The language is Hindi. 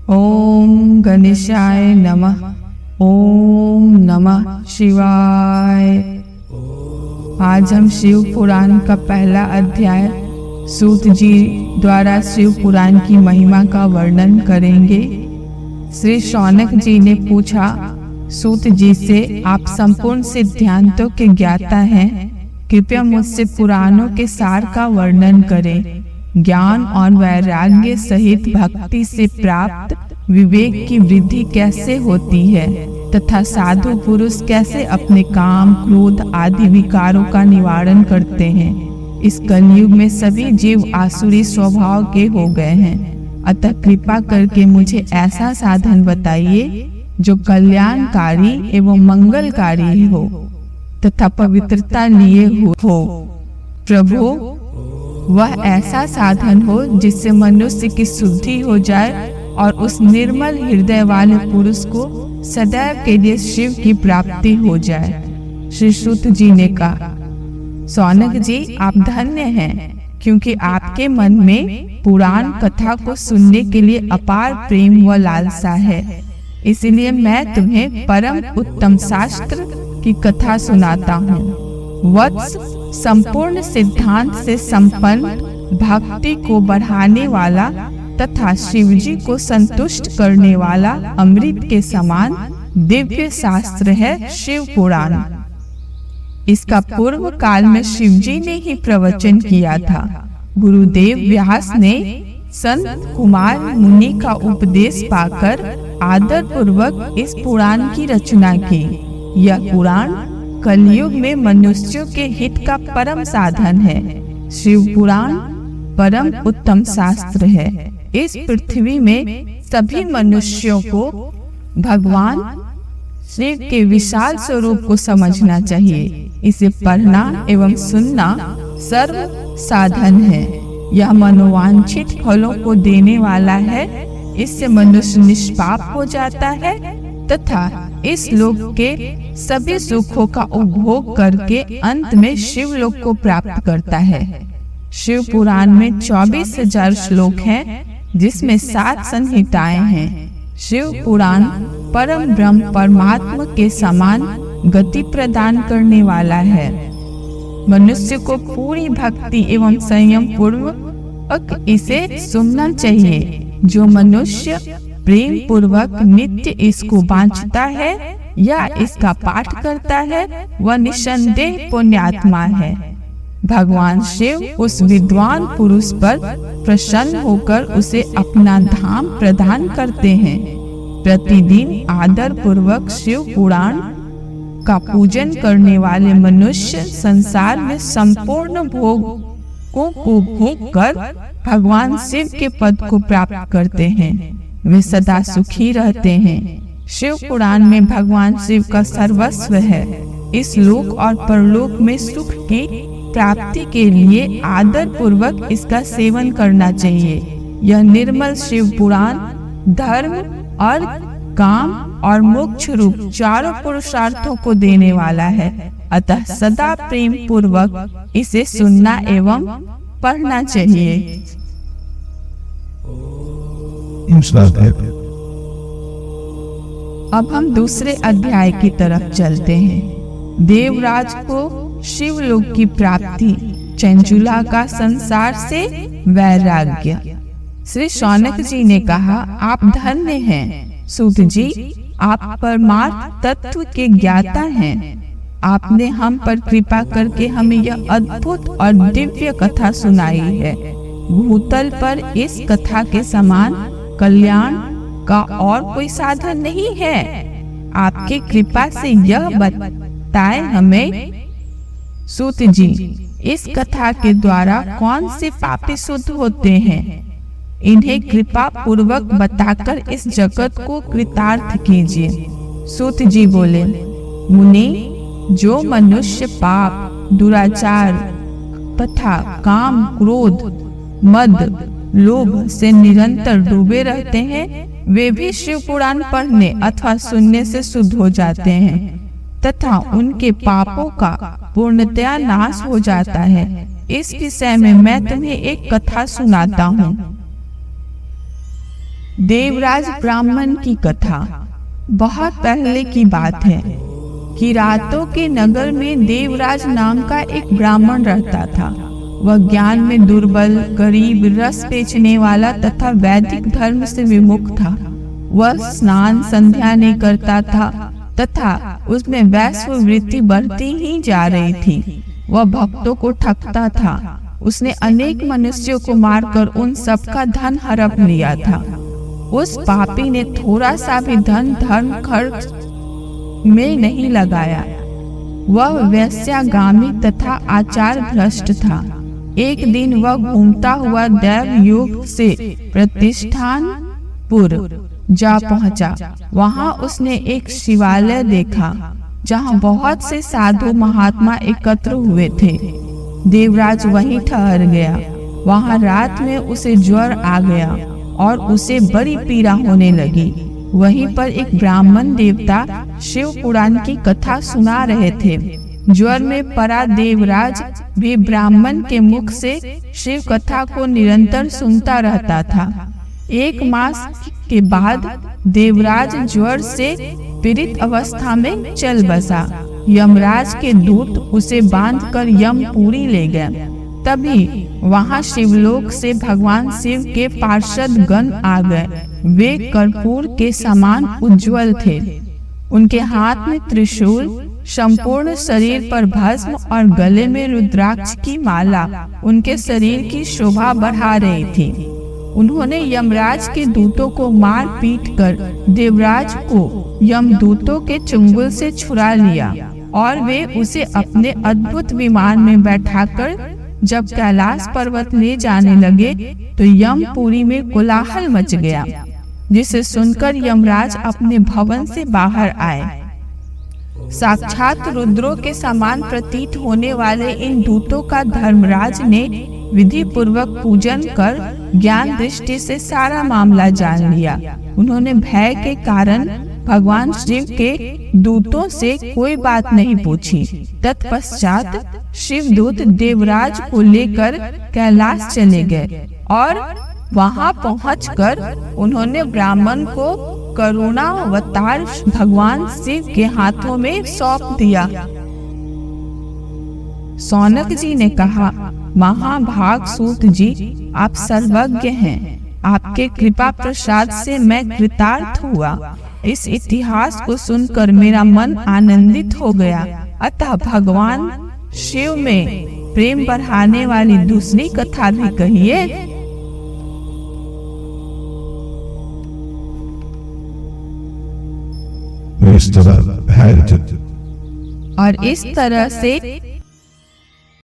ओम गणेशाय नमः। ओम नमः शिवाय। आज हम शिव पुराण का पहला अध्याय सूत जी द्वारा शिव पुराण की महिमा का वर्णन करेंगे। श्री शौनक जी ने पूछा, सूत जी से, आप संपूर्ण सिद्धांतों के ज्ञाता हैं, कृपया मुझसे पुराणों के सार का वर्णन करें। ज्ञान और वैराग्य सहित भक्ति से प्राप्त विवेक की वृद्धि कैसे होती है तथा साधु पुरुष कैसे अपने काम, क्रोध आदि विकारों का निवारण करते हैं। इस कलयुग में सभी जीव आसुरी स्वभाव के हो गए हैं, अतः कृपा करके मुझे ऐसा साधन बताइए जो कल्याणकारी एवं मंगलकारी हो तथा पवित्रता लिए हो। प्रभु, वह ऐसा साधन हो जिससे मनुष्य की शुद्धि हो जाए और उस निर्मल हृदय वाले पुरुष को सदैव के लिए शिव की प्राप्ति हो जाए। श्री सूत जी ने कहा, शौनक जी, आप धन्य हैं, क्योंकि आपके मन में पुराण कथा को सुनने के लिए अपार प्रेम व लालसा है। इसलिए मैं तुम्हें परम उत्तम शास्त्र की कथा सुनाता हूँ। वत्स, संपूर्ण सिद्धांत से संपन्न, भक्ति को बढ़ाने वाला तथा शिवजी को संतुष्ट करने वाला अमृत के समान दिव्य शास्त्र है शिव पुराण। इसका पूर्व काल में शिवजी ने ही प्रवचन किया था। गुरुदेव व्यास ने संत कुमार मुनि का उपदेश पाकर आदर पूर्वक इस पुराण की रचना की। यह पुराण कलयुग में मनुष्यों के हित का परम साधन है। शिव पुराण परम उत्तम शास्त्र है। इस पृथ्वी में सभी मनुष्यों को भगवान शिव के विशाल स्वरूप को समझना चाहिए। इसे पढ़ना एवं सुनना सर्व साधन है। यह मनोवांछित फलों को देने वाला है। इससे मनुष्य निष्पाप हो जाता है तथा इस लोक के सभी सुखों का उपभोग करके अंत में शिव लोक को प्राप्त करता है। शिव पुराण में 24,000 श्लोक हैं, जिसमें 7 संहिताएं हैं। शिव पुराण परम ब्रह्म परमात्मा के समान गति प्रदान करने वाला है। मनुष्य को पूरी भक्ति एवं संयम पूर्वक इसे सुनना चाहिए। जो मनुष्य प्रेम पूर्वक नित्य इसको बांचता है या इसका पाठ करता है, वह निसंदेह पुण्यात्मा है। भगवान शिव उस विद्वान पुरुष पर प्रसन्न होकर उसे अपना धाम प्रदान करते हैं। प्रतिदिन आदर पूर्वक शिव पुराण का पूजन करने वाले मनुष्य संसार में संपूर्ण भोगों को भोग कर भगवान शिव के पद को प्राप्त करते हैं। वे सदा सुखी रहते हैं। शिव पुराण में भगवान शिव का सर्वस्व है। इस लोक और परलोक में सुख की प्राप्ति के लिए आदर पूर्वक इसका सेवन करना चाहिए। यह निर्मल शिव पुराण धर्म और काम और मोक्ष रूप चारों पुरुषार्थों को देने वाला है। अतः सदा प्रेम पूर्वक इसे सुनना एवं पढ़ना चाहिए। अब हम दूसरे अध्याय की तरफ चलते हैं। देवराज को शिवलोक की प्राप्ति, चंचुला का संसार से वैराग्य। श्री शौनक जी ने कहा, आप धन्य हैं। सूत जी, आप परमार्थ तत्व के ज्ञाता हैं। आपने हम पर कृपा करके हमें यह अद्भुत और दिव्य कथा सुनाई है। भूतल पर इस कथा के समान कल्याण का और कोई साधन नहीं है। आपकी कृपा से यह बताए हमें, सूत जी, इस कथा के द्वारा कौन से पापी शुद्ध होते हैं? इन्हें कृपा पूर्वक बताकर इस जगत को कृतार्थ कीजिए। सूत जी बोले, मुनि, जो मनुष्य पाप, दुराचार तथा काम, क्रोध, मद, लोभ से निरंतर डूबे रहते हैं, वे भी शिव पुराण पढ़ने अथवा सुनने से शुद्ध हो जाते हैं तथा उनके पापों का पूर्णतया नाश हो जाता है। इस विषय में मैं तुम्हें एक कथा सुनाता हूँ। देवराज ब्राह्मण की कथा। बहुत पहले की बात है कि रातों के नगर में देवराज नाम का एक ब्राह्मण रहता था। वह ज्ञान में दुर्बल, गरीब, रस बेचने वाला तथा वैदिक धर्म से विमुख था। वह स्नान संध्या नहीं करता था तथा उसमें वैश्ववृत्ति बढ़ती ही जा रही थी। वह भक्तों को ठगता था। उसने अनेक मनुष्यों को मारकर उन सबका धन हड़प लिया था। उस पापी ने थोड़ा सा भी धन धर्म खर्च में नहीं लगाया। वह वेश्यागामी तथा आचार भ्रष्ट था। एक दिन वह घूमता हुआ देवयुग से प्रतिष्ठानपुर जा पहुंचा। वहां उसने एक शिवालय देखा जहां बहुत से साधु महात्मा एकत्र हुए थे। देवराज वहीं ठहर गया। वहां रात में उसे ज्वर आ गया और उसे बड़ी पीड़ा होने लगी। वहीं पर एक ब्राह्मण देवता शिव पुराण की कथा सुना रहे थे। ज्वर में पड़ा देवराज भी ब्राह्मण के मुख से शिव कथा को निरंतर सुनता रहता था। एक मास के बाद देवराज ज्वर से पीड़ित अवस्था में चल बसा। यमराज के दूत उसे बांधकर यमपुरी ले गए। तभी वहां शिवलोक से भगवान शिव के पार्षद गण आ गए। वे कर्पूर के समान उज्जवल थे। उनके हाथ में त्रिशूल, संपूर्ण शरीर पर भस्म और गले में रुद्राक्ष की माला उनके शरीर की शोभा बढ़ा रही थी। उन्होंने यमराज के दूतों को मार पीट कर देवराज को यमदूतों के चंगुल से छुड़ा लिया और वे उसे अपने अद्भुत विमान में बैठाकर जब कैलाश पर्वत ले जाने लगे तो यमपुरी में कोलाहल मच गया, जिसे सुनकर यमराज अपने भवन से बाहर आए। साक्षात रुद्रों के समान प्रतीत होने वाले इन दूतों का धर्मराज ने विधि पूर्वक पूजन कर ज्ञान दृष्टि से सारा मामला जान लिया। उन्होंने भय के कारण भगवान शिव के दूतों से कोई बात नहीं पूछी। तत्पश्चात शिवदूत देवराज को लेकर कैलाश चले गए और वहां पहुंचकर उन्होंने ब्राह्मण को करुणावतार भगवान शिव के हाथों में सौंप दिया। सौनक जी ने कहा, महाभाग सूत जी, आप सर्वज्ञ हैं। आपके कृपा प्रसाद से मैं कृतार्थ हुआ। इस इतिहास को सुनकर मेरा मन आनंदित हो गया। अतः भगवान शिव में प्रेम बढ़ाने वाली दूसरी कथा भी कहिए। इस तरह और इस तरह से